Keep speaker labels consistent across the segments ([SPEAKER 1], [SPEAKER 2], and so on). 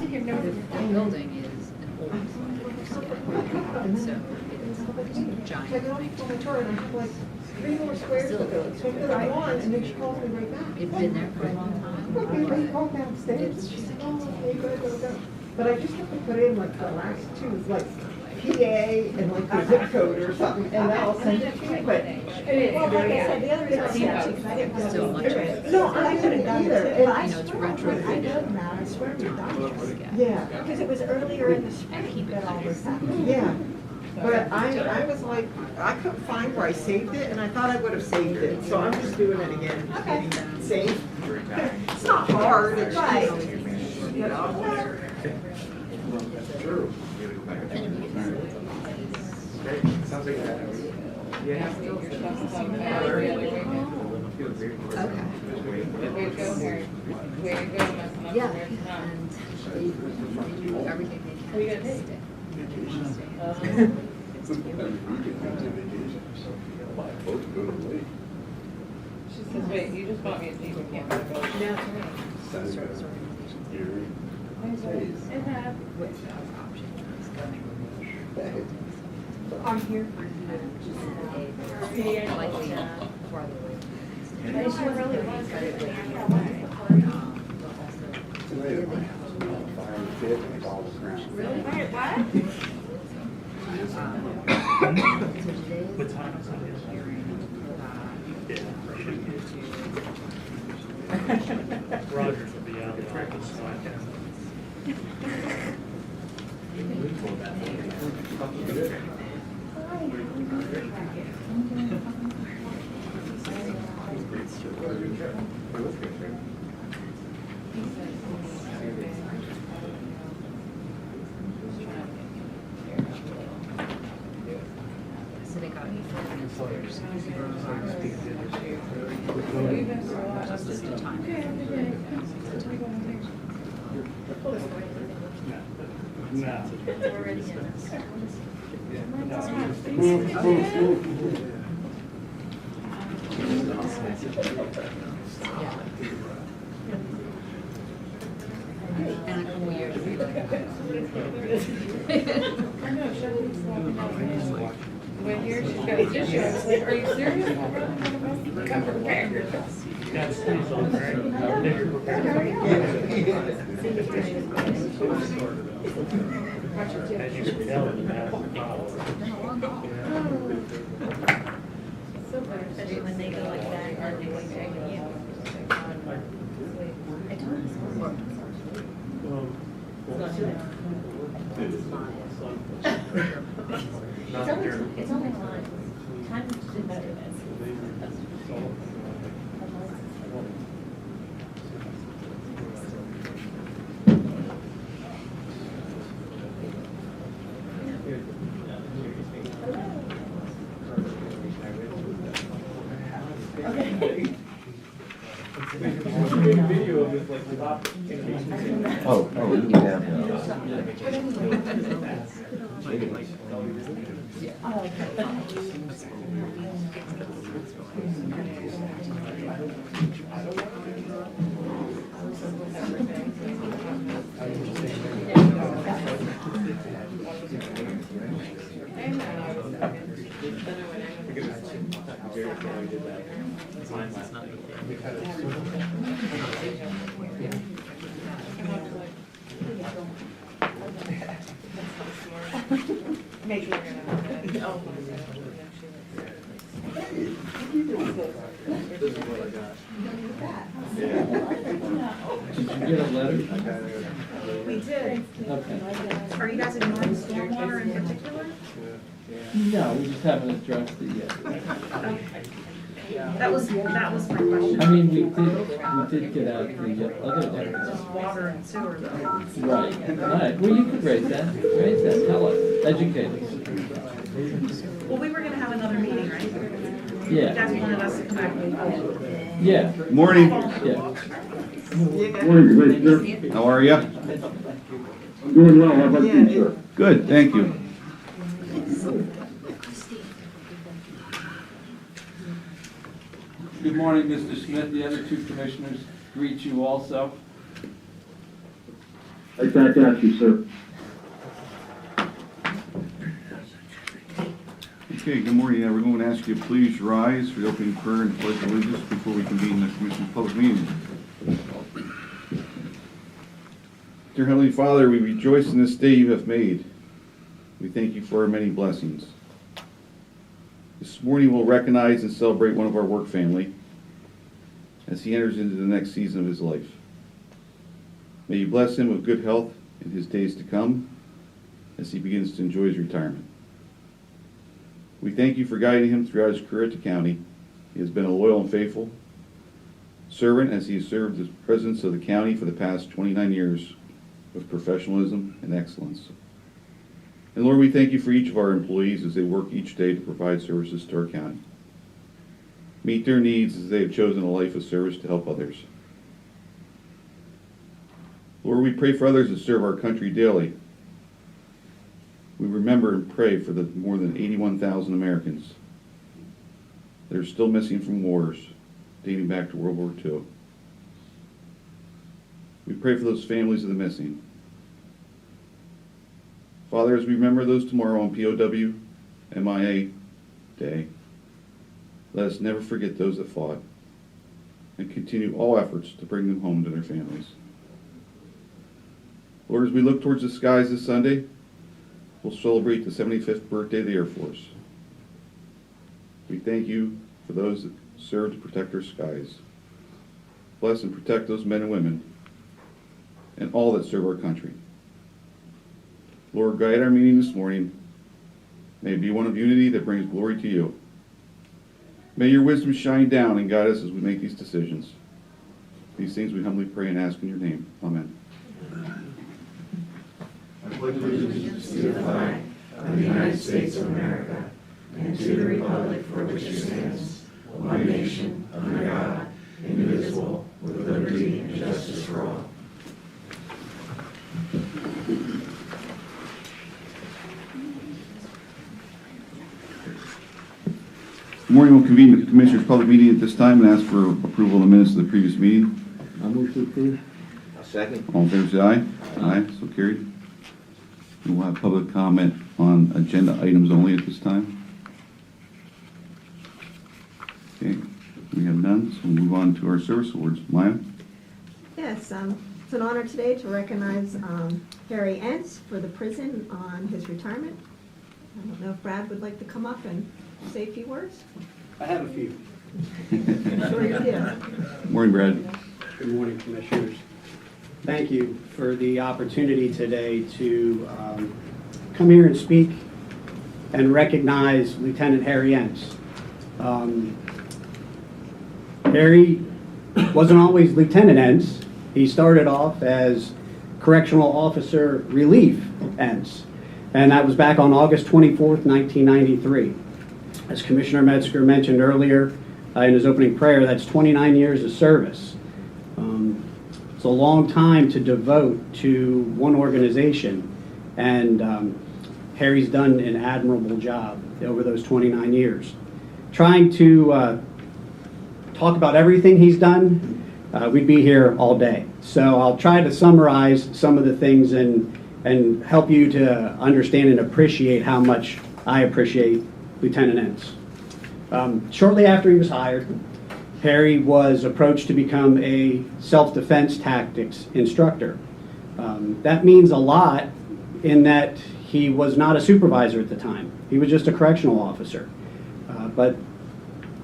[SPEAKER 1] The building is an old one, so it's giant.
[SPEAKER 2] Three more squares to go. So I put it on, and then she calls me right back.
[SPEAKER 1] It's been there for a long time.
[SPEAKER 2] Okay, call downstairs.
[SPEAKER 1] It's just a
[SPEAKER 2] Okay, go. But I just have to put in like the last two, like PA and like the zip code or something, and then I'll send it to you, but.
[SPEAKER 3] Well, like I said, the other reason I said it, because I didn't
[SPEAKER 1] So
[SPEAKER 3] want
[SPEAKER 1] much
[SPEAKER 3] to
[SPEAKER 1] of
[SPEAKER 3] do
[SPEAKER 1] it.
[SPEAKER 3] it.
[SPEAKER 2] No, I couldn't either, and I
[SPEAKER 1] You know, it's
[SPEAKER 2] swear, I
[SPEAKER 1] retrofitted.
[SPEAKER 2] did now, I swear we done it.
[SPEAKER 1] Yeah.
[SPEAKER 2] Yeah,
[SPEAKER 3] Because it was earlier in the spring that all this happened.
[SPEAKER 2] yeah. But I was like, I couldn't find where I saved it, and I thought I would have saved it, so I'm just doing it again, just
[SPEAKER 3] Okay.
[SPEAKER 2] getting that saved. It's not hard, it's
[SPEAKER 3] Right.
[SPEAKER 2] just, you know.
[SPEAKER 4] Sounds like that. Yeah.
[SPEAKER 1] Yeah, and they do everything they can to stay.
[SPEAKER 5] She says, wait, you just bought me a Jeep, you can't buy a boat.
[SPEAKER 1] Service organizations. With options.
[SPEAKER 3] I'm here.
[SPEAKER 1] Likely farther away.
[SPEAKER 3] But she really was good. Really? Wait, what?
[SPEAKER 1] So today
[SPEAKER 6] What time is it?
[SPEAKER 1] hearing
[SPEAKER 6] Rogers will be out of the office, so I can.
[SPEAKER 1] so they got 8 minutes later. Just as the time.
[SPEAKER 6] No.
[SPEAKER 1] Yeah. And a couple years ago.
[SPEAKER 5] When here, she's got a tissue, I was like, are you serious? Come prepared.
[SPEAKER 6] That's pretty on, right? If you're prepared. As you can tell, you have the power.
[SPEAKER 3] Especially when they go like that, and they like that, yeah. It's only line. Time is just better than.
[SPEAKER 7] Oh, you can have
[SPEAKER 5] Make sure you're gonna have it.
[SPEAKER 4] This is what I got.
[SPEAKER 8] Did you get a letter?
[SPEAKER 2] We did.
[SPEAKER 8] Okay.
[SPEAKER 2] Are you guys ignoring stormwater in particular?
[SPEAKER 8] No, we just haven't addressed it yet.
[SPEAKER 2] That was my question.
[SPEAKER 8] I mean, we did get out the other letters.
[SPEAKER 2] Just water and sewer though.
[SPEAKER 8] Right, right. Well, you could raise that, tell us, educate us.
[SPEAKER 2] Well, we were gonna have another meeting, right? You
[SPEAKER 8] Yeah,
[SPEAKER 2] guys wanted us to come back.
[SPEAKER 8] yeah,
[SPEAKER 7] Morning.
[SPEAKER 8] yeah.
[SPEAKER 7] Morning, Commissioner. How are you? Doing well. How about you, sir? Good, thank you.
[SPEAKER 8] Good morning, Mr. Smith. The other two commissioners greet you also.
[SPEAKER 7] Right back at you, sir. Okay, good morning, everyone. We're going to ask you to please rise for the opening prayer and pledge allegiance before we convene the Commission's public meeting. Dear Heavenly Father, we rejoice in this day you have made. We thank you for our many blessings. This morning we'll recognize and celebrate one of our work family as he enters into the next season of his life. May you bless him with good health in his days to come as he begins to enjoy his retirement. We thank you for guiding him throughout his career at the county. He has been a loyal and faithful servant as he has served as president of the county for the past 29 years with professionalism and excellence. And Lord, we thank you for each of our employees as they work each day to provide services to our county. Meet their needs as they have chosen a life of service to help others. Lord, we pray for others that serve our country daily. We remember and pray for the more than 81,000 Americans that are still missing from wars dating back to World War II. We pray for those families of the missing. Father, as we remember those tomorrow on POW MIA Day, let us never forget those that fought and continue all efforts to bring them home to their families. Lord, as we look towards the skies this Sunday, we'll celebrate the 75th birthday of the Air Force. We thank you for those that serve to protect our skies. Bless and protect those men and women and all that serve our country. Lord, guide our meeting this morning. May it be one of unity that brings glory to you. May your wisdom shine down and guide us as we make these decisions. These things we humbly pray and ask in your name. Amen.
[SPEAKER 9] I pledge allegiance to the flag of the United States of America and to the republic for which it stands, one nation, under God, indivisible, with liberty and justice for all.
[SPEAKER 7] Good morning. We'll convene the Commissioners' public meeting at this time and ask for approval of the minutes of the previous meeting.
[SPEAKER 8] I move to approve.
[SPEAKER 9] A second.
[SPEAKER 7] All in favor, say aye. Aye, so carried. We'll have public comment on agenda items only at this time. Okay, we have none, so we'll move on to our service awards. Maya?
[SPEAKER 2] Yes, it's an honor today to recognize Harry Entz for the prison on his retirement. I don't know if Brad would like to come up and say a few words?
[SPEAKER 10] I have a few.
[SPEAKER 2] Sure you do.
[SPEAKER 7] Morning, Brad.
[SPEAKER 10] Good morning, Commissioners. Thank you for the opportunity today to come here and speak and recognize Lieutenant Harry Entz. Harry wasn't always Lieutenant Entz. He started off as Correctional Officer Relief Entz, and that was back on August 24th, 1993. As Commissioner Metzger mentioned earlier in his opening prayer, that's 29 years of service. It's a long time to devote to one organization, and Harry's done an admirable job over those 29 years. Trying to talk about everything he's done, we'd be here all day. So I'll try to summarize some of the things and help you to understand and appreciate how much I appreciate Lieutenant Entz. Shortly after he was hired, Harry was approached to become a self-defense tactics instructor. That means a lot in that he was not a supervisor at the time. He was just a correctional officer. But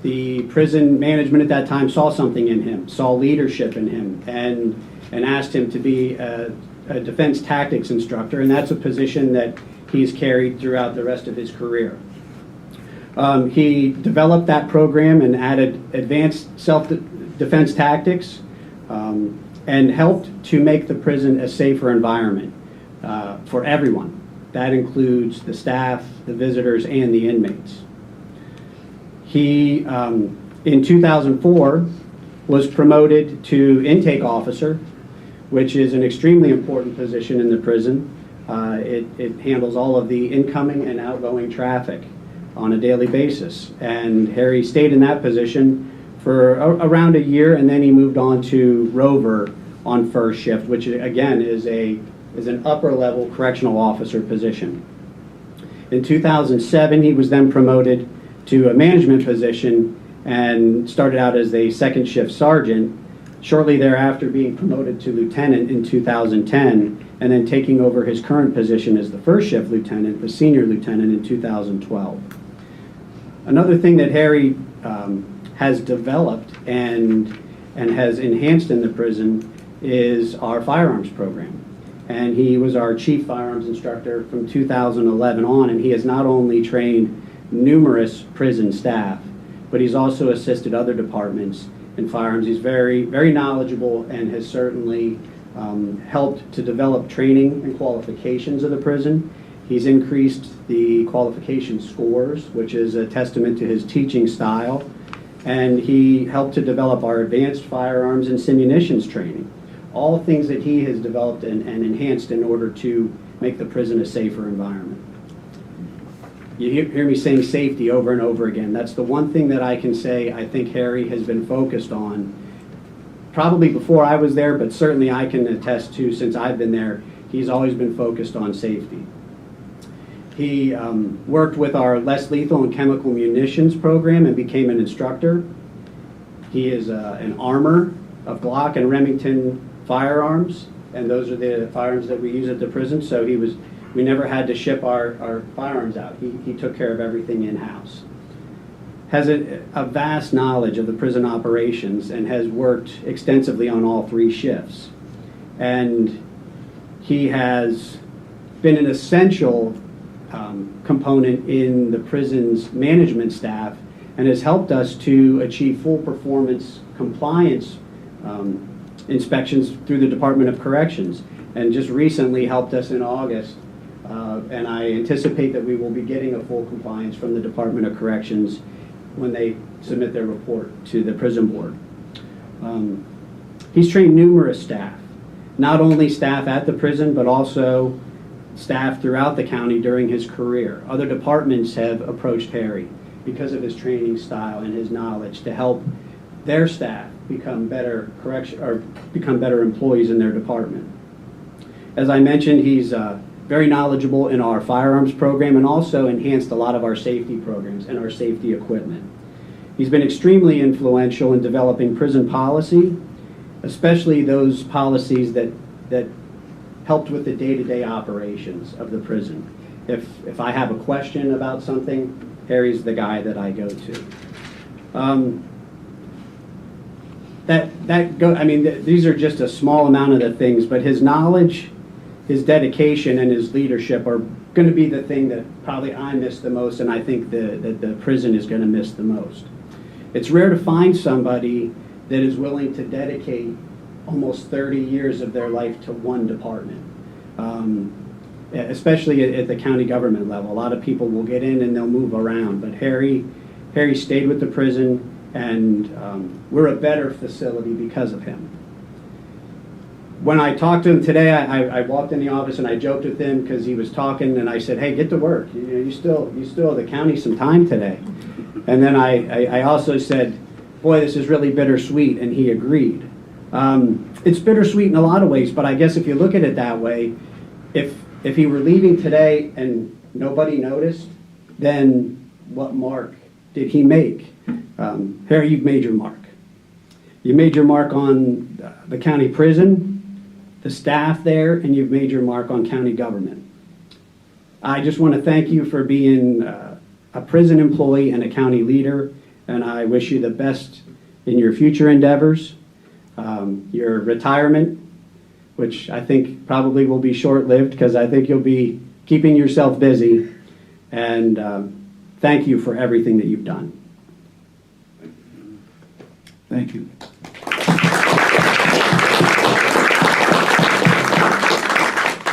[SPEAKER 10] the prison management at that time saw something in him, saw leadership in him, and asked him to be a defense tactics instructor, and that's a position that he's carried throughout the rest of his career. He developed that program and added advanced self-defense tactics and helped to make the prison a safer environment for everyone. That includes the staff, the visitors, and the inmates. He, in 2004, was promoted to intake officer, which is an extremely important position in the prison. It handles all of the incoming and outgoing traffic on a daily basis. And Harry stayed in that position for around a year, and then he moved on to Rover on first shift, which again is a is an upper-level correctional officer position. In 2007, he was then promoted to a management position and started out as a second shift sergeant, shortly thereafter being promoted to lieutenant in 2010, and then taking over his current position as the first shift lieutenant, the senior lieutenant, in 2012. Another thing that Harry has developed and has enhanced in the prison is our firearms program. And he was our chief firearms instructor from 2011 on, and he has not only trained numerous prison staff, but he's also assisted other departments in firearms. He's very, very knowledgeable and has certainly helped to develop training and qualifications of the prison. He's increased the qualification scores, which is a testament to his teaching style. And he helped to develop our advanced firearms and munitions training. All things that he has developed and enhanced in order to make the prison a safer environment. You hear me saying safety over and over again. That's the one thing that I can say I think Harry has been focused on, probably before I was there, but certainly I can attest to since I've been there, he's always been focused on safety. He worked with our less lethal and chemical munitions program and became an instructor. He is an armor of Glock and Remington firearms, and those are the firearms that we use at the prison, so we never had to ship our firearms out. He took care of everything in-house. Has a vast knowledge of the prison operations and has worked extensively on all 3 shifts. And he has been an essential component in the prison's management staff and has helped us to achieve full performance compliance inspections through the Department of Corrections, and just recently helped us in August, and I anticipate that we will be getting a full compliance from the Department of Corrections when they submit their report to the prison board. He's trained numerous staff, not only staff at the prison, but also staff throughout the county during his career. Other departments have approached Harry because of his training style and his knowledge to help their staff become better employees in their department. As I mentioned, he's very knowledgeable in our firearms program and also enhanced a lot of our safety programs and our safety equipment. He's been extremely influential in developing prison policy, especially those policies that helped with the day-to-day operations of the prison. If I have a question about something, Harry's the guy that I go to. These are just a small amount of the things, but his knowledge, his dedication, and his leadership are going to be the thing that probably I miss the most, and I think that the prison is going to miss the most. It's rare to find somebody that is willing to dedicate almost 30 years of their life to one department, especially at the county government level. A lot of people will get in and they'll move around, but Harry stayed with the prison, and we're a better facility because of him. When I talked to him today, I walked in the office and I joked with him because he was talking, and I said, "Hey, get to work. You still owe the county some time today." And then I also said, "Boy, this is really bittersweet," and he agreed. It's bittersweet in a lot of ways, but I guess if you look at it that way, if he were leaving today and nobody noticed, then what mark did he make? Harry, you've made your mark. You made your mark on the county prison, the staff there, and you've made your mark on county government. I just want to thank you for being a prison employee and a county leader, and I wish you the best in your future endeavors. Your retirement, which I think probably will be short-lived because I think you'll be keeping yourself busy, and thank you for everything that you've done.
[SPEAKER 7] Thank you.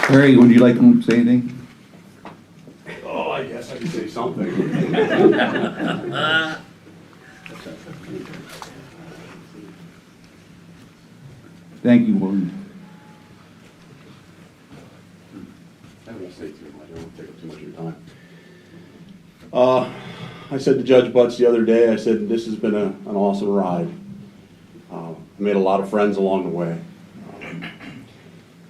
[SPEAKER 7] Harry, would you like to say anything?
[SPEAKER 11] Oh, I guess I can say something.
[SPEAKER 7] Thank you, William.
[SPEAKER 11] I won't say too much. I won't take up too much of your time. I said to Judge Butts the other day, I said, this has been an awesome ride. I made a lot of friends along the way.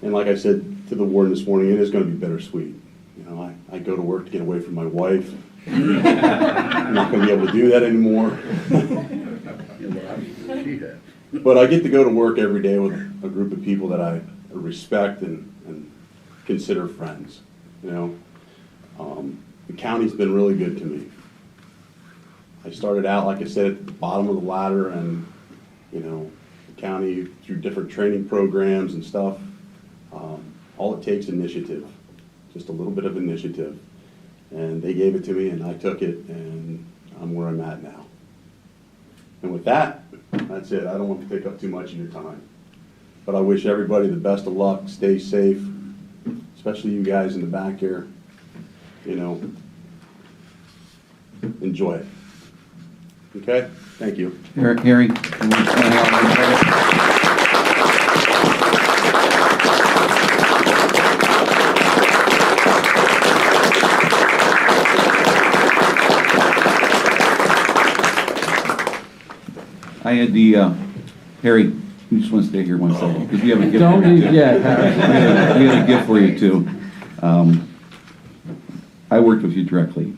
[SPEAKER 11] And like I said to the warden this morning, it is going to be bittersweet. You know, I go to work to get away from my wife. I'm not going to be able to do that anymore. But I get to go to work every day with a group of people that I respect and consider friends. You know, the county's been really good to me. I started out, like I said, at the bottom of the ladder, and you know, the county through different training programs and stuff. All it takes is initiative, just a little bit of initiative, and they gave it to me, and I took it, and I'm where I'm at now. And with that, that's it. I don't want to take up too much of your time, but I wish everybody the best of luck. Stay safe, especially you guys in the back here. You know, enjoy it. Okay? Thank you.
[SPEAKER 7] Harry, you want to hang out one second? I had the, Harry, you just want to stay here one second, because we have a gift.
[SPEAKER 8] Don't
[SPEAKER 7] for you,
[SPEAKER 8] leave
[SPEAKER 7] too.
[SPEAKER 8] yet, Harry.
[SPEAKER 7] We had a gift for you, too. I worked with you directly,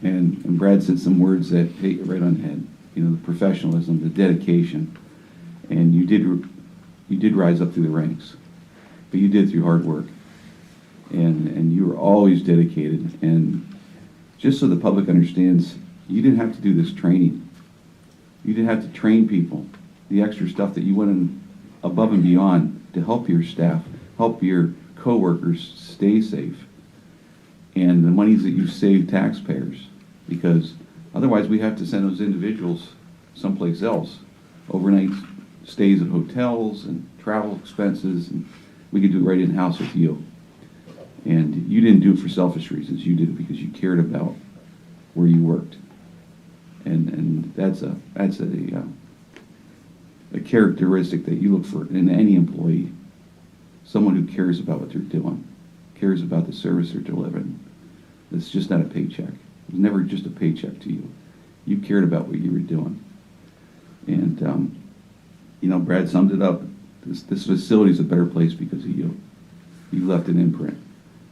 [SPEAKER 7] and Brad said some words that hit you right on the head. You know, the professionalism, the dedication, and you did rise up through the ranks, but you did through hard work, and you were always dedicated. And just so the public understands, you didn't have to do this training. You didn't have to train people. The extra stuff that you went in above and beyond to help your staff, help your coworkers stay safe, and the monies that you saved taxpayers, because otherwise we have to send those individuals someplace else, overnight stays at hotels and travel expenses, and we could do it right in-house with you. And you didn't do it for selfish reasons. You did it because you cared about where you worked. And that's a characteristic that you look for in any employee. Someone who cares about what they're doing, cares about the service they're delivering. It's just not a paycheck. It was never just a paycheck to you. You cared about what you were doing. And, you know, Brad summed it up. This facility is a better place because of you. You left an imprint.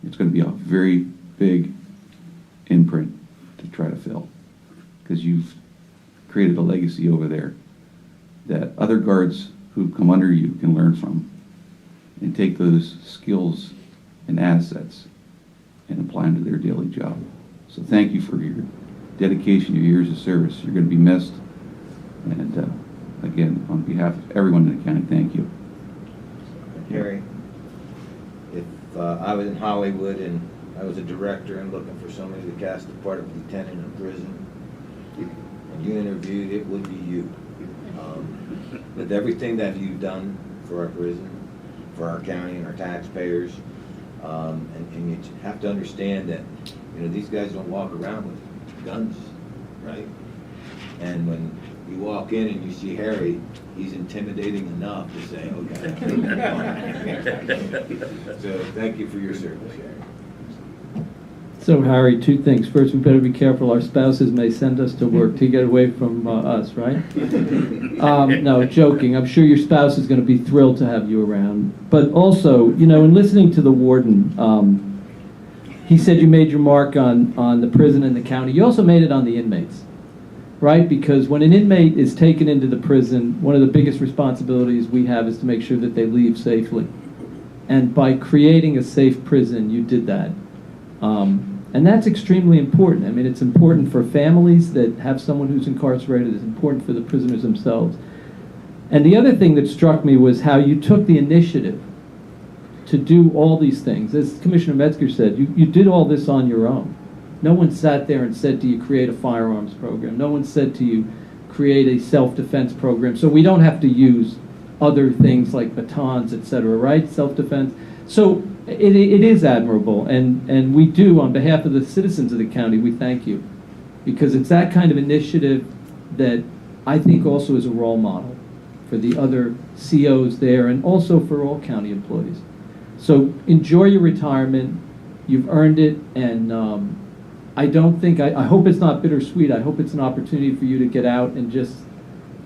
[SPEAKER 7] It's going to be a very big imprint to try to fill, because you've created a legacy over there that other guards who come under you can learn from and take those skills and assets and apply them to their daily job. So thank you for your dedication, your years of service. You're going to be missed. And again, on behalf of everyone in the county, thank you.
[SPEAKER 12] Harry, if I was in Hollywood and I was a director and looking for somebody to cast the part of lieutenant in prison, and you interviewed, it would be you. With everything that you've done for our prison, for our county and our taxpayers, and you have to understand that, you know, these guys don't walk around with guns, right? And when you walk in and you see Harry, he's intimidating enough to say, okay. So thank you for your service, Harry.
[SPEAKER 8] So, Harry, two things. First, we better be careful. Our spouses may send us to work to get away from us, right? No, joking. I'm sure your spouse is going to be thrilled to have you around. But also, you know, in listening to the warden, he said you made your mark on the prison and the county. You also made it on the inmates, right? Because when an inmate is taken into the prison, one of the biggest responsibilities we have is to make sure that they leave safely. And by creating a safe prison, you did that. And that's extremely important. I mean, it's important for families that have someone who's incarcerated. It's important for the prisoners themselves. And the other thing that struck me was how you took the initiative to do all these things. As Commissioner Metzger said, you did all this on your own. No one sat there and said to you, create a firearms program. No one said to you, create a self-defense program. So we don't have to use other things like batons, etc., right? Self-defense. So it is admirable, and we do, on behalf of the citizens of the county, we thank you, because it's that kind of initiative that I think also is a role model for the other COs there and also for all county employees. So enjoy your retirement. You've earned it, and I don't think, I hope it's not bittersweet. I hope it's an opportunity for you to get out and just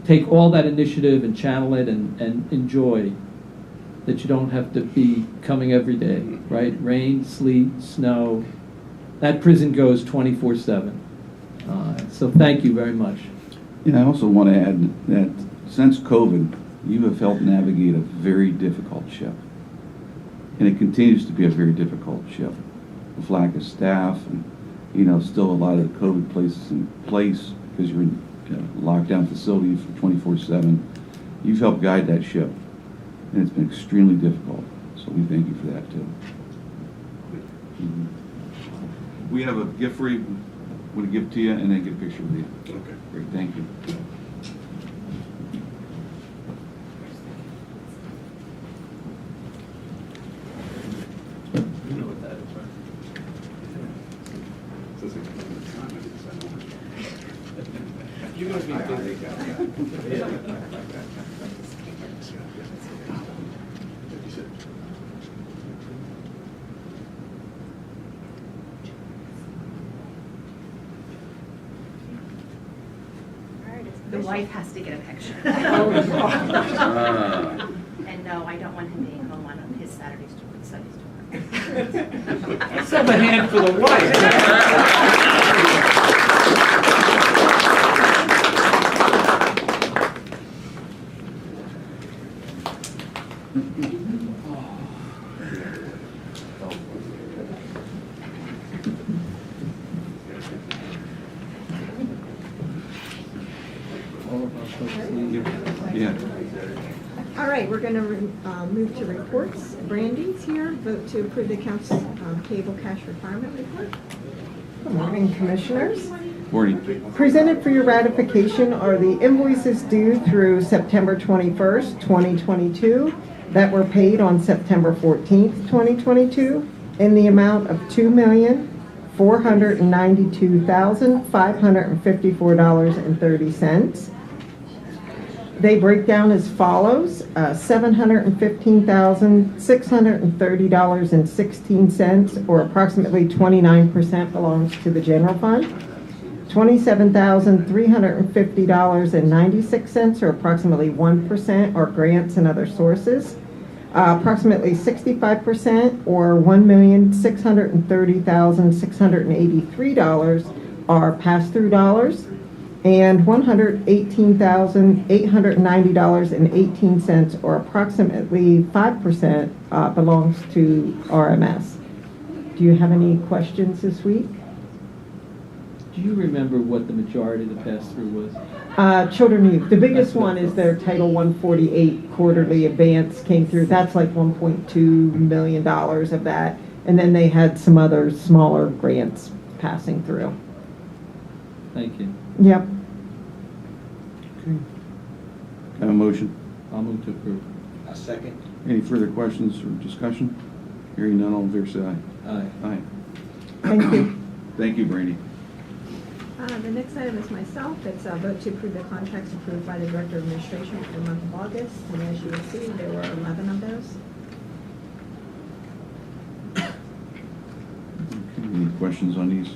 [SPEAKER 8] take all that initiative and channel it and enjoy that you don't have to be coming every day, right? Rain, sleet, snow. That prison goes 24/7. So thank you very much.
[SPEAKER 7] Yeah, I also want to add that since COVID, you have helped navigate a very difficult ship. And it continues to be a very difficult ship. With lack of staff and, still a lot of the COVID places in place because you're in lockdown facility for 24/7. You've helped guide that ship. And it's been extremely difficult. So we thank you for that too. We have a gift for you. Want to give to you and then get a picture with you.
[SPEAKER 11] Okay.
[SPEAKER 7] Great, thank you.
[SPEAKER 6] You know what that is, right?
[SPEAKER 4] You're gonna be busy.
[SPEAKER 3] The wife has to get a picture.
[SPEAKER 7] Ah.
[SPEAKER 3] And no, I don't want him being home on his Saturdays to work, Sundays to work.
[SPEAKER 4] Let's have a hand for the wife.
[SPEAKER 8] All of our folks leave.
[SPEAKER 7] Yeah.
[SPEAKER 2] All right, we're going to move to reports. Brandy's here. Vote to approve the accounts payable cash requirement report.
[SPEAKER 13] Good morning, Commissioners.
[SPEAKER 7] Morning.
[SPEAKER 13] Presented for your ratification are the invoices due through September 21st, 2022 that were paid on September 14th, 2022 in the amount of $2,492,554.30. They break down as follows. $715,630.16, or approximately 29%, belongs to the general fund. $27,350.96, or approximately 1%, are grants and other sources. Approximately 65%, or $1,630,683, are pass-through dollars. And $118,890.18, or approximately 5%, belongs to RMS. Do you have any questions this week?
[SPEAKER 8] Do you remember what the majority of the pass-through was?
[SPEAKER 13] Children and youth. The biggest
[SPEAKER 8] That's
[SPEAKER 13] one
[SPEAKER 8] what-
[SPEAKER 13] is their Title 148 quarterly advance came through. That's like $1.2 million of that. And then they had some other smaller grants passing through.
[SPEAKER 8] Thank you.
[SPEAKER 13] Yep.
[SPEAKER 7] Have a motion?
[SPEAKER 8] I'll move to approve.
[SPEAKER 12] A second.
[SPEAKER 7] Any further questions or discussion? Hearing none, all in favor say aye.
[SPEAKER 8] Aye.
[SPEAKER 7] Aye.
[SPEAKER 13] Thank you.
[SPEAKER 7] Thank you, Brandy.
[SPEAKER 2] The next item is myself. It's a vote to approve the contracts approved by the Director of Administration for the month of August. And as you will see, there were 11 of those.
[SPEAKER 7] Okay, any questions on these?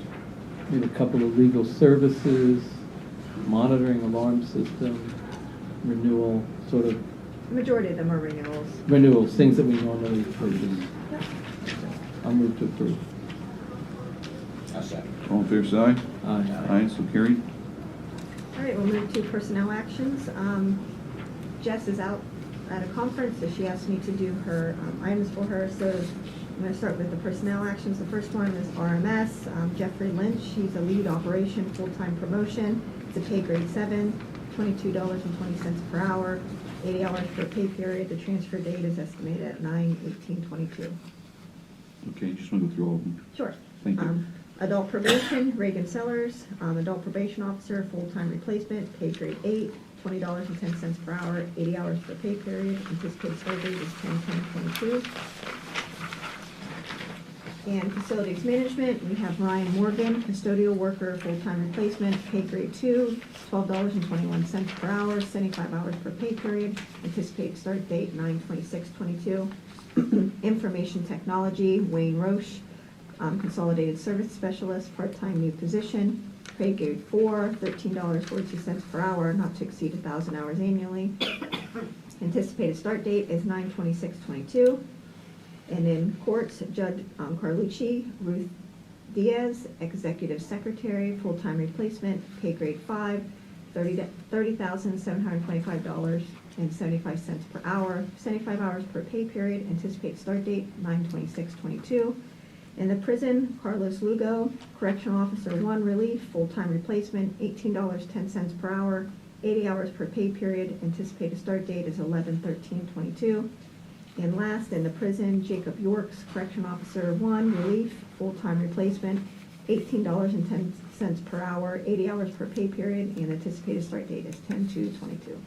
[SPEAKER 8] We have a couple of legal services, monitoring alarm system, renewal, sort of
[SPEAKER 2] The majority of them are renewals.
[SPEAKER 8] renewals, things that we normally purchase.
[SPEAKER 2] Yep.
[SPEAKER 8] I'll move to approve.
[SPEAKER 12] A second.
[SPEAKER 7] All in favor say aye.
[SPEAKER 8] Aye.
[SPEAKER 7] Aye, so carried.
[SPEAKER 2] All right, we'll move to personnel actions. Jess is out at a conference, so she asked me to do her items for her. So I'm going to start with the personnel actions. The first one is RMS. Jeffrey Lynch, he's a lead operation, full-time promotion. It's a pay grade 7, $22.20 per hour, 80 hours per pay period. The transfer date is estimated at 9/18/22.
[SPEAKER 7] Okay, just want to go through all of them.
[SPEAKER 2] Sure.
[SPEAKER 7] Thank you.
[SPEAKER 2] Adult probation, Reagan Sellers, adult probation officer, full-time replacement, pay grade 8, $20.10 per hour, 80 hours per pay period. Anticipated start date is 10/10/22. And facilities management, we have Ryan Morgan, custodial worker, full-time replacement, pay grade 2, $12.21 per hour, 75 hours per pay period. Anticipated start date 9/26/22. Information technology, Wayne Roche, consolidated service specialist, part-time new position, pay grade 4, $13.42 per hour, not to exceed 1,000 hours annually. Anticipated start date is 9/26/22. And in courts, Judge Carlucci, Ruth Diaz, Executive Secretary, full-time replacement, pay grade 5, $30,725.75 per hour, 75 hours per pay period. Anticipated start date 9/26/22. In the prison, Carlos Lugo, Correctional Officer 1, relief, full-time replacement, $18.10 per hour, 80 hours per pay period. Anticipated start date is 11/13/22. And last, in the prison, Jacob Yorks, Correctional Officer 1, relief, full-time replacement, $18.10 per hour, 80 hours per pay period, and anticipated start date is 10/2/22.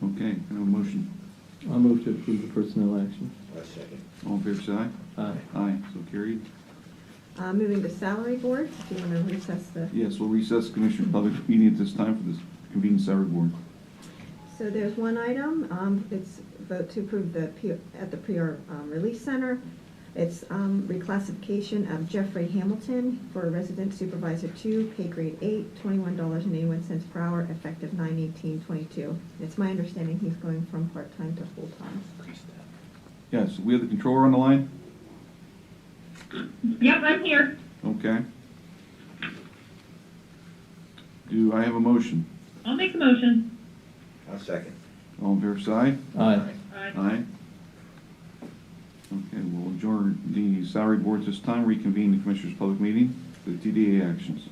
[SPEAKER 7] Okay, can I have a motion?
[SPEAKER 8] I'll move to approve the personnel action.
[SPEAKER 12] A second.
[SPEAKER 7] All in favor, say aye.
[SPEAKER 8] Aye.
[SPEAKER 7] Aye, so carried.
[SPEAKER 2] Moving to salary board, do you want to recess the?
[SPEAKER 7] Yes, we'll recess Commissioner Public meeting at this time for this convened salary board.
[SPEAKER 2] So there's one item, it's vote to approve at the PR Release Center. It's reclassification of Jeffrey Hamilton for Resident Supervisor 2, pay grade 8, $21.81 per hour, effective 9/18/22. It's my understanding he's going from part-time to full-time.
[SPEAKER 7] Yes, we have the controller on the line?
[SPEAKER 14] Yep, I'm here.
[SPEAKER 7] Okay. Do I have a motion?
[SPEAKER 14] I'll make the motion.
[SPEAKER 12] A second.
[SPEAKER 7] All in favor, say aye.
[SPEAKER 8] Aye.
[SPEAKER 7] Aye. Okay, we'll adjourn the salary board at this time, reconvene the Commissioners' Public meeting for the TDA actions.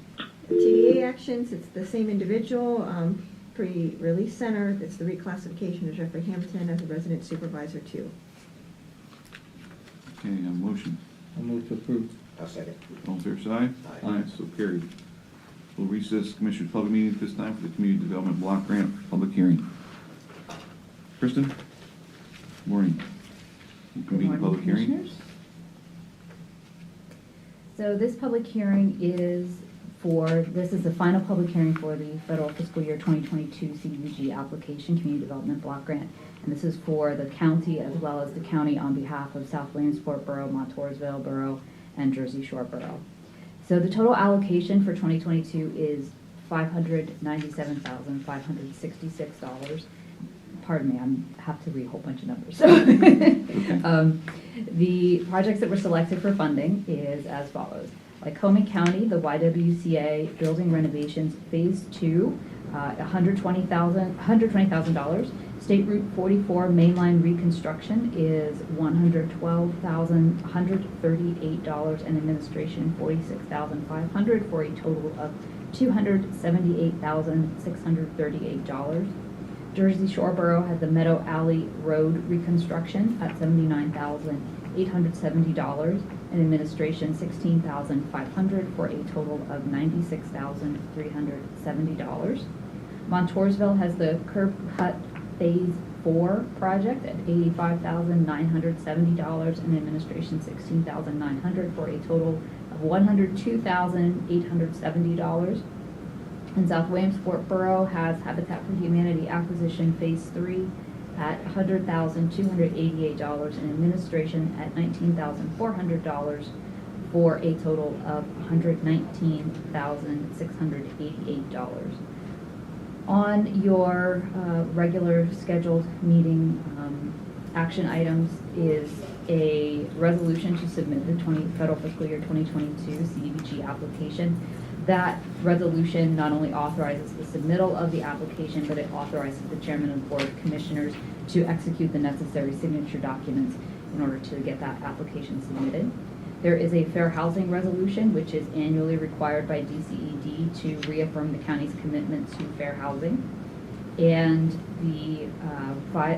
[SPEAKER 2] TDA actions, it's the same individual, pre-release center, it's the reclassification of Jeffrey Hampton as a resident supervisor 2.
[SPEAKER 7] Okay, a motion.
[SPEAKER 8] I'll move to approve.
[SPEAKER 12] A second.
[SPEAKER 7] All in favor, say aye.
[SPEAKER 12] Aye.
[SPEAKER 7] So carried. We'll recess Commissioners' Public meeting at this time for the Community Development Block Grant public hearing. Kristen? Morning. We'll convene the public hearing.
[SPEAKER 3] So this public hearing is this is the final public hearing for the federal fiscal year 2022 CDBG application, Community Development Block Grant. And this is for the county as well as the county on behalf of South Williamsport Borough, Montoursville Borough, and Jersey Shore Borough. So the total allocation for 2022 is $597,566. Pardon me, I have to read a whole bunch of numbers. The projects that were selected for funding is as follows. Lycoming County, the YWCA Building Renovations Phase 2, $120,000. State Route 44 Mainline Reconstruction is $112,138, and administration $46,500 for a total of $278,638. Jersey Shore Borough has the Meadow Alley Road reconstruction at $79,870, and administration $16,500 for a total of $96,370. Montoursville has the curb cut Phase 4 project at $85,970, and administration $16,900 for a total of $102,870. And South Williamsport Borough has Habitat for Humanity Acquisition Phase 3 at $100,288, and administration at $19,400 for a total of $119,688. On your regular scheduled meeting action items is a resolution to submit the federal fiscal year 2022 CDBG application. That resolution not only authorizes the submittal of the application, but it authorizes the chairman of the board of commissioners to execute the necessary signature documents in order to get that application submitted. There is a fair housing resolution, which is annually required by DCED to reaffirm the county's commitment to fair housing. And the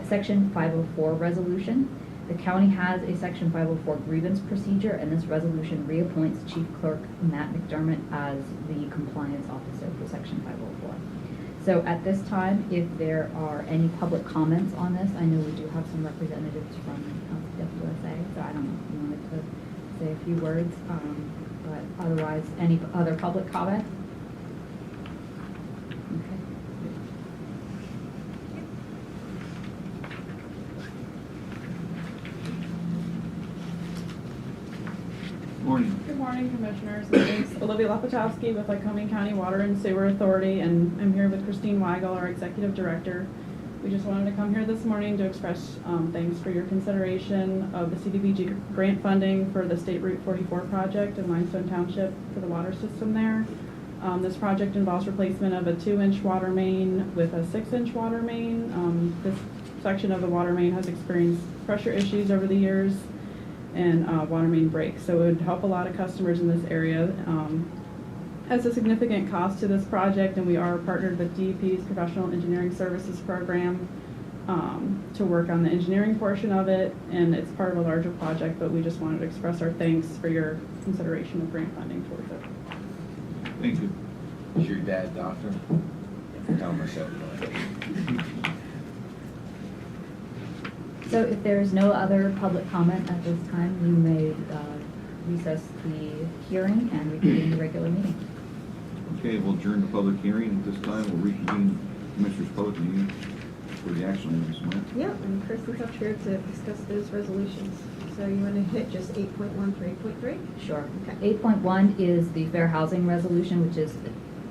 [SPEAKER 3] Section 504 resolution. The county has a Section 504 grievance procedure, and this resolution reappoints Chief Clerk Matt McDermott as the compliance officer for Section 504. So at this time, if there are any public comments on this, I know we do have some representatives from FWSA, so I don't know if you wanted to say a few words, but otherwise, any other public comment? Okay.
[SPEAKER 7] Morning.
[SPEAKER 5] Good morning, Commissioners. My name's Olivia Lepachowski with Lycoming County Water and Sewer Authority, and I'm here with Christine Weigel, our Executive Director.
[SPEAKER 15] We just wanted to come here this morning to express thanks for your consideration of the CDBG grant funding for the State Route 44 project in Limestone Township for the water system there. This project involves replacement of a 2-inch water main with a 6-inch water main. This section of the water main has experienced pressure issues over the years and water main breaks. So it would help a lot of customers in this area. Has a significant cost to this project, and we are partnered with DEP's Professional Engineering Services Program to work on the engineering portion of it, and it's part of a larger project, but we just wanted to express our thanks for your consideration of grant funding towards it.
[SPEAKER 7] Thank you.
[SPEAKER 12] Is your dad doctor? Tell myself.
[SPEAKER 3] So if there's no other public comment at this time, you may recess the hearing and reconvene the regular meeting.
[SPEAKER 7] Okay, we'll adjourn the public hearing. At this time, we'll reconvene Commissioners' public meeting for the action items. Ma'am.
[SPEAKER 2] Yeah, and Kristen's up here to discuss those resolutions. So you want to hit just 8.1 through 8.3?
[SPEAKER 3] Sure.
[SPEAKER 2] Okay.
[SPEAKER 3] 8.1 is the Fair Housing Resolution, which is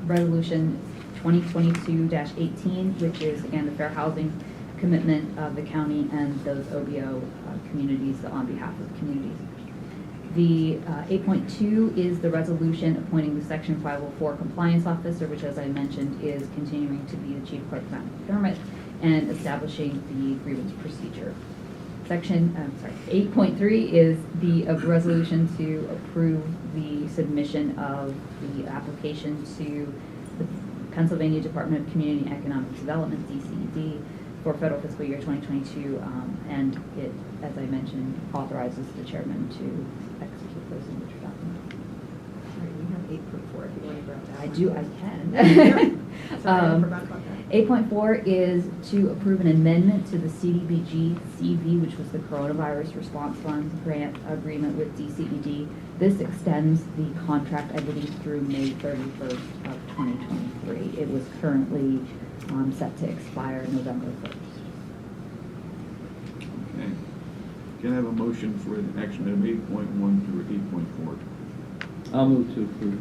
[SPEAKER 3] Resolution 2022-18, which is, again, the fair housing commitment of the county and those OBO communities on behalf of communities. The 8.2 is the resolution appointing the Section 504 compliance officer, which, as I mentioned, is continuing to be the chief clerk of procurement and establishing the grievance procedure. 8.3 is the resolution to approve the submission of the application to the Pennsylvania Department of Community and Economic Development, DCED, for federal fiscal year 2022, and it, as I mentioned, authorizes the chairman to execute those signature documents.
[SPEAKER 2] All right, we have 8.4 if you want to grab that.
[SPEAKER 3] I
[SPEAKER 2] one.
[SPEAKER 3] do, I can.
[SPEAKER 2] Sorry, I forgot about that.
[SPEAKER 3] 8.4 is to approve an amendment to the CDBG CV, which was the Coronavirus Response Fund grant agreement with DCED. This extends the contract, I believe, through May 31st of 2023. It was currently set to expire November 1st.
[SPEAKER 7] Okay. Can I have a motion for action item 8.1 through 8.4?
[SPEAKER 8] I'll move to approve.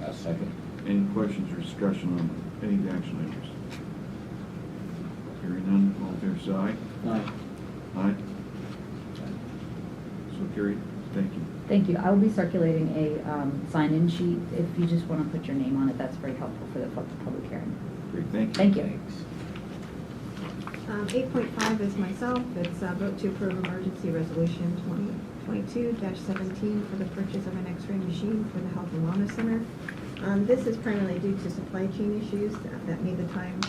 [SPEAKER 12] I'll second.
[SPEAKER 7] Any questions or discussion on any of the action items? Hearing none, all in favor say aye.
[SPEAKER 8] Aye.
[SPEAKER 7] Aye. So carried. Thank you.
[SPEAKER 3] Thank you. I will be circulating a sign-in sheet. If you just want to put your name on it, that's very helpful for the public hearing.
[SPEAKER 7] Great, thank you.
[SPEAKER 3] Thank you.
[SPEAKER 12] Thanks.
[SPEAKER 2] 8.5 is myself. It's vote to approve emergency resolution 2022-17 for the purchase of an X-ray machine for the Health and Wellness Center. This is primarily due to supply chain issues that made the time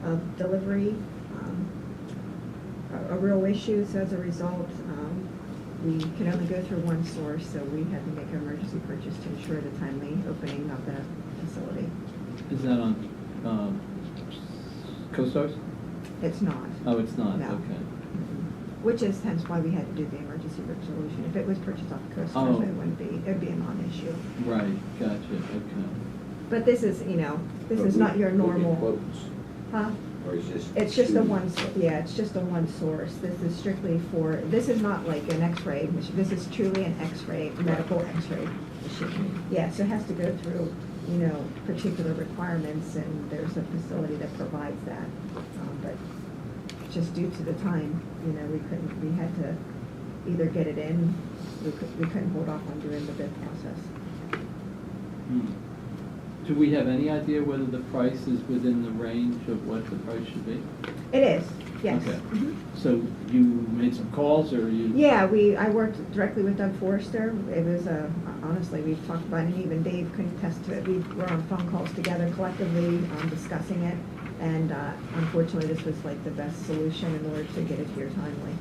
[SPEAKER 2] of delivery a real issue. So as a result, we can only go through one source, so we had to make an emergency purchase to ensure the timely opening of the facility.
[SPEAKER 8] Is that on CoStars?
[SPEAKER 2] It's not.
[SPEAKER 8] Oh, it's not?
[SPEAKER 2] No.
[SPEAKER 8] Okay.
[SPEAKER 2] Which is hence why we had to do the emergency resolution. If it was purchased off the CoStars,
[SPEAKER 8] Oh.
[SPEAKER 2] it wouldn't be, it'd be a non-issue.
[SPEAKER 8] Right, gotcha, okay.
[SPEAKER 2] But this is, this is not your normal.
[SPEAKER 12] Quotes.
[SPEAKER 2] Huh?
[SPEAKER 12] Or is this?
[SPEAKER 2] It's just a one, yeah, it's just a one source. This is strictly for, this is not like an X-ray machine. This is truly an X-ray, medical X-ray machine. Yeah, so it has to go through, particular requirements, and there's a facility that provides that. But just due to the time, we had to either get it in, we couldn't hold off on doing the bid process.
[SPEAKER 8] Do we have any idea whether the price is within the range of what the price should be?
[SPEAKER 2] It is, yes.
[SPEAKER 8] Okay.
[SPEAKER 2] Mhm.
[SPEAKER 8] So you made some calls, or you?
[SPEAKER 2] Yeah, I worked directly with Doug Forrester. It was, honestly, we talked about it, and even Dave couldn't attest to it. We were on phone calls together collectively discussing it, and unfortunately, this was like the best solution in order to get it here timely.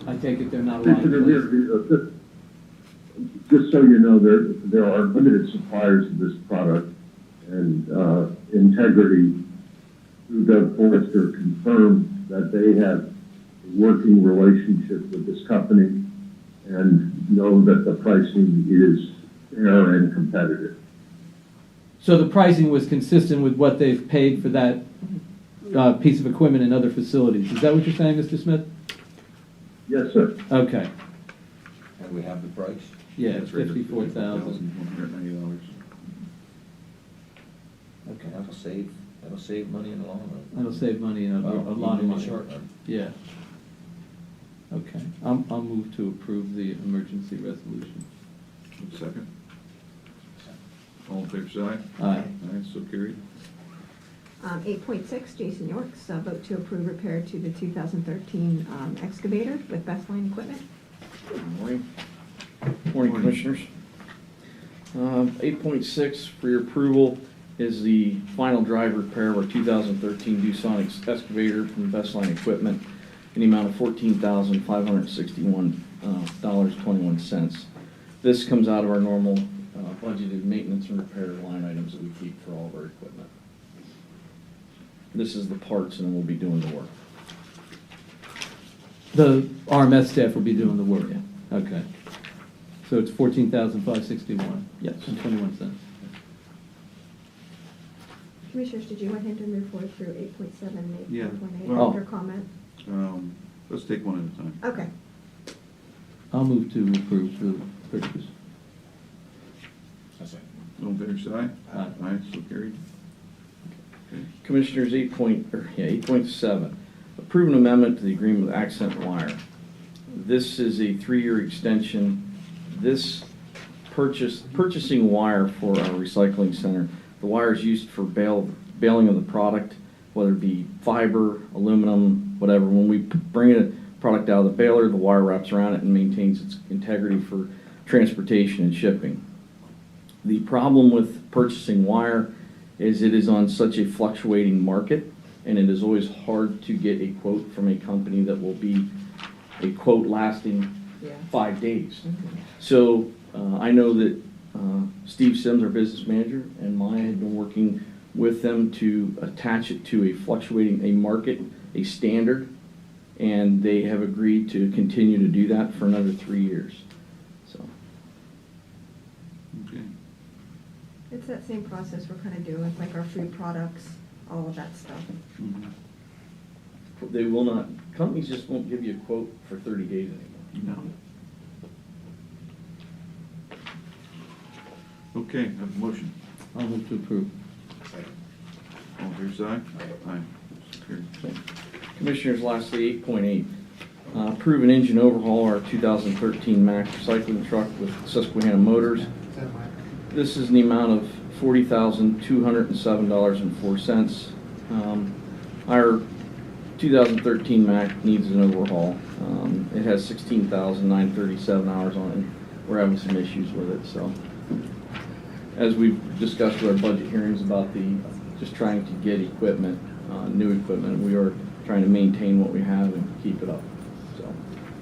[SPEAKER 8] I take it they're not a lot of places.
[SPEAKER 16] Just so you know, there are limited suppliers of this product, and Integrity, through Doug Forrester, confirmed that they have a working relationship with this company and know that the pricing is fair and competitive.
[SPEAKER 8] So the pricing was consistent with what they've paid for that piece of equipment in other facilities. Is that what you're saying, Mr. Smith?
[SPEAKER 16] Yes, sir.
[SPEAKER 8] Okay.
[SPEAKER 12] And we have the price?
[SPEAKER 8] Yeah, it's $54,000.
[SPEAKER 7] $54,190.
[SPEAKER 12] Okay, that'll save a That'll save money in the long run.
[SPEAKER 8] That'll save money in a lot of
[SPEAKER 12] Even in
[SPEAKER 8] money.
[SPEAKER 12] the short run.
[SPEAKER 8] Yeah. Okay, I'll move to approve the emergency resolution.
[SPEAKER 7] Second. All in favor, say aye.
[SPEAKER 8] Aye.
[SPEAKER 7] Aye, so carried.
[SPEAKER 2] 8.6, Jason York's vote to approve repair to the 2013 excavator with best line equipment.
[SPEAKER 17] Morning. Morning, Commissioners. 8.6 for your approval is the final drive repair of our 2013 Doosan excavator from Best Line Equipment in the amount of $14,561.21. This comes out of our normal budgeted maintenance and repair line items that we keep for all of our equipment. This is the parts, and then we'll be doing the work.
[SPEAKER 8] The RMS staff will be doing the work? Okay. So it's $14,561?
[SPEAKER 17] Yes.
[SPEAKER 8] And 21 cents.
[SPEAKER 2] Commissioners, did you want him to move forward through 8.7 and 8.8
[SPEAKER 7] Yeah.
[SPEAKER 2] with your comment?
[SPEAKER 7] Let's take one at a time.
[SPEAKER 2] Okay.
[SPEAKER 8] I'll move to approve the purchase.
[SPEAKER 7] All in favor, say aye.
[SPEAKER 8] Aye.
[SPEAKER 7] Aye, so carried.
[SPEAKER 17] Commissioners, 8.7, approve an amendment to the agreement with Accent Wire. This is a 3-year extension. This purchasing wire for our recycling center, the wire is used for baling of the product, whether it be fiber, aluminum, whatever. When we bring a product out of the baler, the wire wraps around it and maintains its integrity for transportation and shipping. The problem with purchasing wire is it is on such a fluctuating market, and it is always hard to get a quote from a company that will be a quote lasting 5 days. So I know that Steve Sims, our business manager, and Maya have been working with them to attach it to a market, a standard, and they have agreed to continue to do that for another 3 years. So.
[SPEAKER 7] Okay.
[SPEAKER 2] It's that same process we're kind of doing with like our food products, all of that stuff.
[SPEAKER 17] They will not, companies just won't give you a quote for 30 days anymore.
[SPEAKER 7] No. Okay, I have a motion.
[SPEAKER 8] I'll move to approve.
[SPEAKER 7] All in favor, say aye. Aye, so carried.
[SPEAKER 17] Commissioners, lastly, 8.8, approve an engine overhaul our 2013 Mack recycling truck with Susquehanna Motors. This is in the amount of $40,207.04. Our 2013 Mack needs an overhaul. It has 16,937 hours on it. We're having some issues with it, so. As we've discussed with our budget hearings about just trying to get equipment, new equipment, we are trying to maintain what we have and keep it up. So,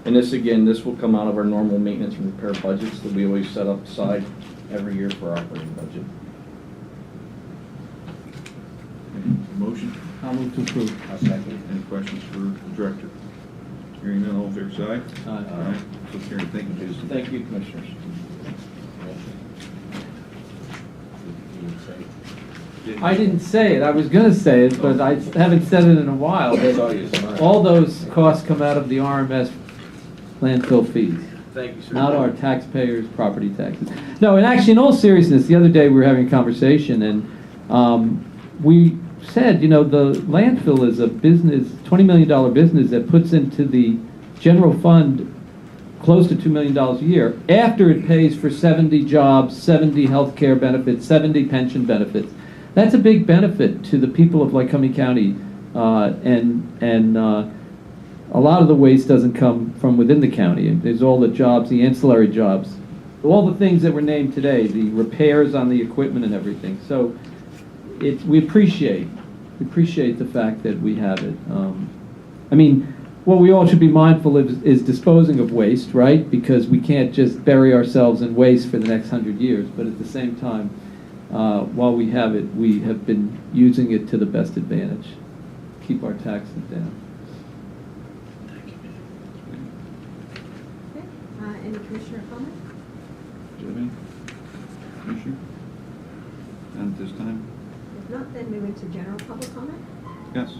[SPEAKER 17] and this will come out of our normal maintenance and repair budgets that we always set up aside every year for our operating budget.
[SPEAKER 7] Motion?
[SPEAKER 8] I'll move to approve.
[SPEAKER 12] I'll second.
[SPEAKER 7] Any questions for the director? Hearing none, all in favor, say aye.
[SPEAKER 8] Aye.
[SPEAKER 7] Aye, so carried. Thank you, Jason.
[SPEAKER 17] Thank you, Commissioners.
[SPEAKER 8] I didn't say it. I was going to say it, but I haven't said it in a while.
[SPEAKER 12] I saw you smile.
[SPEAKER 8] All those costs come out of the RMS landfill fees.
[SPEAKER 17] Thank you, sir.
[SPEAKER 8] Not our taxpayers' property taxes. No, and actually, in all seriousness, the other day we were having a conversation, and we said, the landfill is a business, $20 million business that puts into the general fund close to $2 million a year after it pays for 70 jobs, 70 health care benefits, 70 pension benefits. That's a big benefit to the people of Lycoming County, and a lot of the waste doesn't come from within the county. There's all the jobs, the ancillary jobs, all the things that were named today, the repairs on the equipment and everything. So we appreciate the fact that we have it. What we all should be mindful of is disposing of waste, right? Because we can't just bury ourselves in waste for the next 100 years. But at the same time, while we have it, we have been using it to the best advantage. Keep our taxes down.
[SPEAKER 2] Okay. Any commissioner comment?
[SPEAKER 7] Do you have any? Commissioner? None at this time?
[SPEAKER 2] If not, then move into general public comment.
[SPEAKER 7] Yes.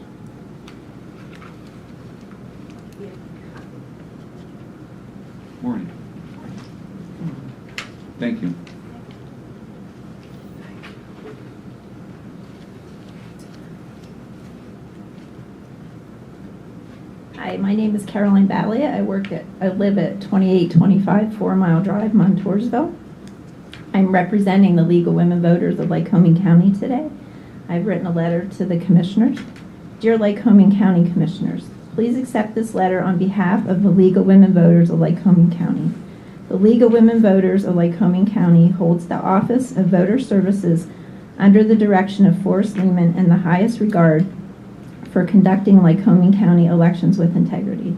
[SPEAKER 7] Morning. Thank you.
[SPEAKER 18] My name is Caroline Ballia. I live at 2825 4 Mile Drive, Montoursville. I'm representing the League of Women Voters of Lycoming County today. I've written a letter to the commissioners. Dear Lycoming County Commissioners, please accept this letter on behalf of the League of Women Voters of Lycoming County. The League of Women Voters of Lycoming County holds the Office of Voter Services under the direction of Forrest Lehman in the highest regard for conducting Lycoming County elections with integrity.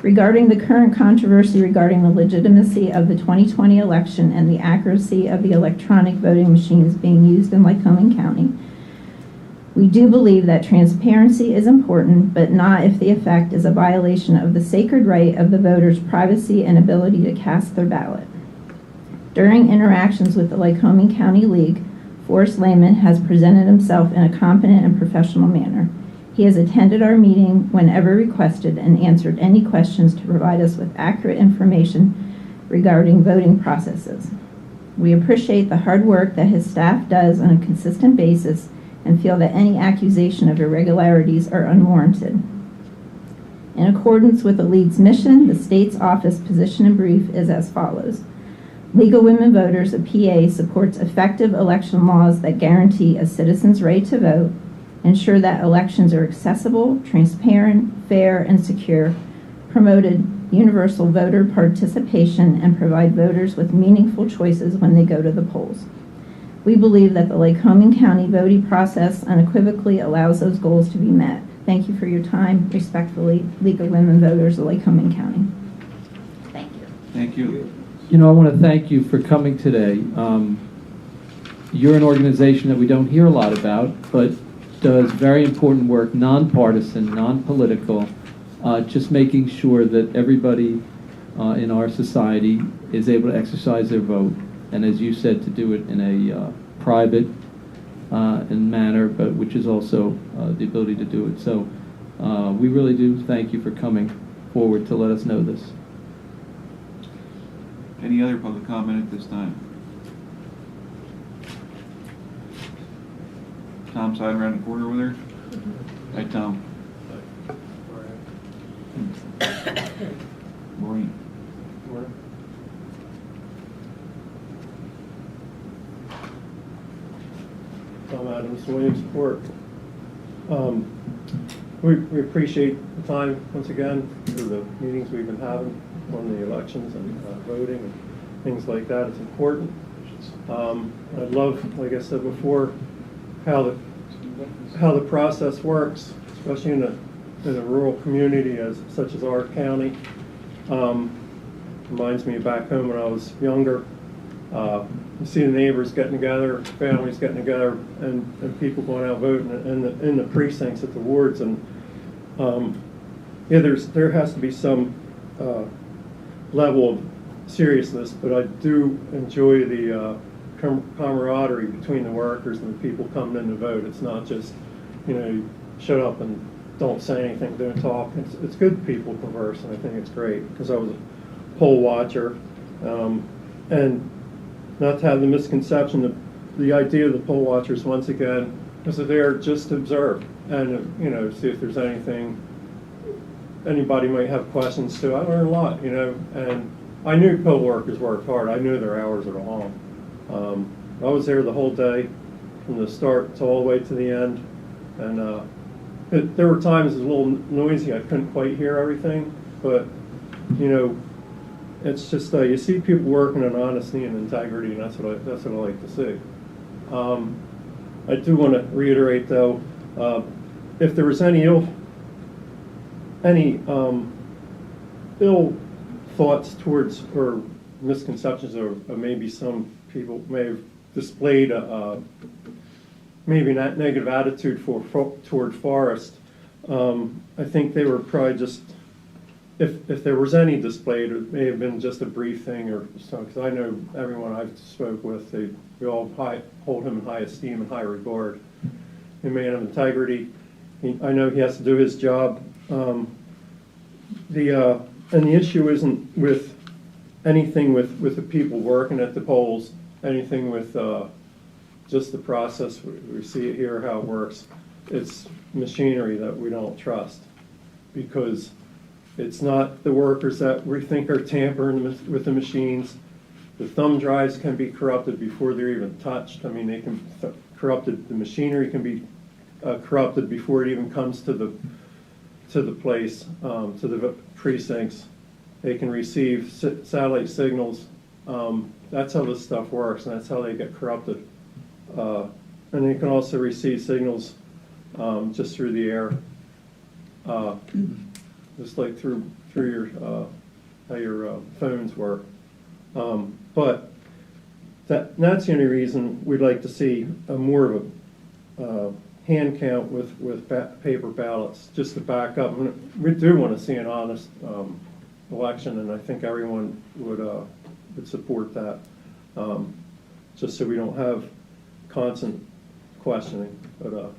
[SPEAKER 18] Regarding the current controversy regarding the legitimacy of the 2020 election and the accuracy of the electronic voting machines being used in Lycoming County, we do believe that transparency is important, but not if the effect is a violation of the sacred right of the voters' privacy and ability to cast their ballot. During interactions with the Lycoming County League, Forrest Lehman has presented himself in a competent and professional manner. He has attended our meeting whenever requested and answered any questions to provide us with accurate information regarding voting processes. We appreciate the hard work that his staff does on a consistent basis and feel that any accusation of irregularities are unwarranted. In accordance with the League's mission, the state's office position in brief is as follows. League of Women Voters of PA supports effective election laws that guarantee a citizen's right to vote, ensure that elections are accessible, transparent, fair, and secure, promoted universal voter participation, and provide voters with meaningful choices when they go to the polls. We believe that the Lycoming County voting process unequivocally allows those goals to be met. Thank you for your time. Respectfully, League of Women Voters of Lycoming County. Thank you.
[SPEAKER 4] Thank you.
[SPEAKER 8] You know, I want to thank you for coming today. You're an organization that we don't hear a lot about, but does very important work, nonpartisan, non-political, just making sure that everybody in our society is able to exercise their vote, and as you said, to do it in a private manner, but which is also the ability to do it. So we really do thank you for coming forward to let us know this.
[SPEAKER 4] Any other public comment at this time? Tom's hiding around the corner over there. Hi, Tom. Maureen.
[SPEAKER 19] Tom Adams, Williamsport. We appreciate the time once again for the meetings we've been having on the elections and voting and things like that. It's important. I'd love, like I said before, how the process works, especially in a rural community such as our county. Reminds me of back home when I was younger. You see the neighbors getting together, families getting together, and people going out voting in the precincts at the wards. And yeah, there has to be some level of seriousness, but I do enjoy the camaraderie between the workers and the people coming in to vote. It's not just, you shut up and don't say anything, don't talk. It's good people converse, and I think it's great, because I was a poll watcher. And not to have the misconception that the idea of the poll watchers, once again, is that they're just to observe and, see if there's anything anybody might have questions to. I learned a lot, and I knew poll workers worked hard. I knew their hours are long. I was there the whole day, from the start to all the way to the end, and there were times it was a little noisy. I couldn't quite hear everything, but it's just you see people working in honesty and integrity, and that's what I like to see. I do want to reiterate, though, if there was any ill thoughts towards or misconceptions, or maybe some people may have displayed maybe not negative attitude toward Forrest. I think they were probably just, if there was any displayed, it may have been just a brief thing or something, because I know everyone I've spoke with, we all hold him in high esteem and high regard. A man of integrity. I know he has to do his job. And the issue isn't with anything with the people working at the polls, anything with just the process. We see it here, how it works. It's machinery that we don't trust, because It's not the workers that we think are tampering with the machines. The thumb drives can be corrupted before they're even touched. I mean, they can the machinery can be corrupted before it even comes to the place, to the precincts. They can receive satellite signals. That's how this stuff works, and that's how they get corrupted. And they can also receive signals just through the air, just like through your how your phones work. But that's the only reason we'd like to see more of a hand count with paper ballots, just to back up. We do want to see an honest election, and I think everyone would support that, just so we don't have constant questioning. But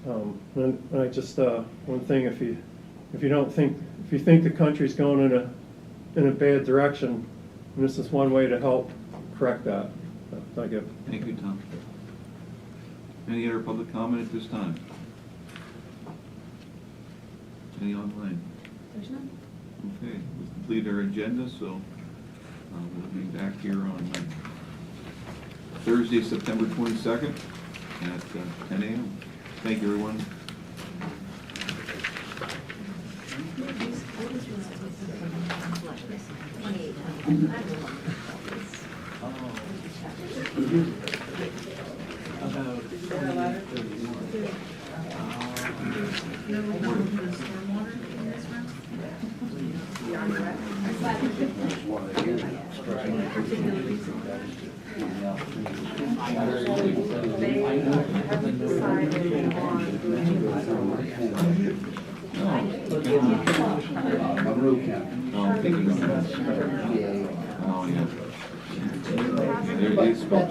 [SPEAKER 19] and I just one thing, if you think the country's going in a bad direction, this is one way to help correct that. Thank you.
[SPEAKER 4] Thank you, Tom. Any other public comment at this time? Any online?
[SPEAKER 1] There's none.
[SPEAKER 4] Okay, we've completed our agenda, so we'll be back here on Thursday, September 22nd at 10 a.m. Thank you, everyone. Oh, yeah. They spelled